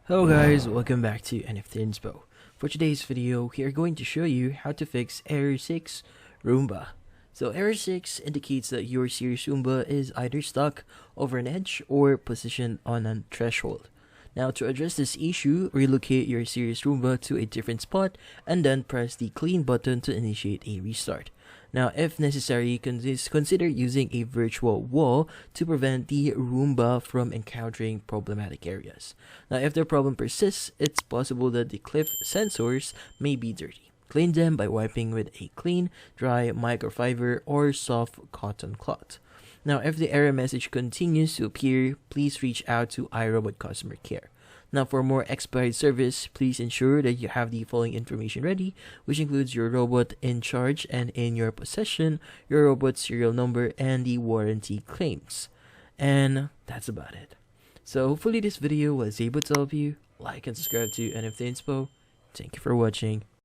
Hello guys, welcome back to NFT Inspo. For today's video, we are going to show you how to fix error 6 Roomba. So error 6 indicates that your series Roomba is either stuck over an edge or positioned on a threshold. Now to address this issue, relocate your series Roomba to a different spot and then press the clean button to initiate a restart. Now if necessary, consider using a virtual wall to prevent the Roomba from encountering problematic areas. Now if the problem persists, it's possible that the cliff sensors may be dirty. Clean them by wiping with a clean, dry microfiber or soft cotton cloth. Now, if the error message continues to appear, please reach out to iRobot customer care. Now, for more expedited service, please ensure that you have the following information ready, which includes your robot in charge and in your possession, your robot serial number, and the warranty claims. And that's about it. So hopefully this video was able to help you. Like and subscribe to NFT Inspo. Thank you for watching.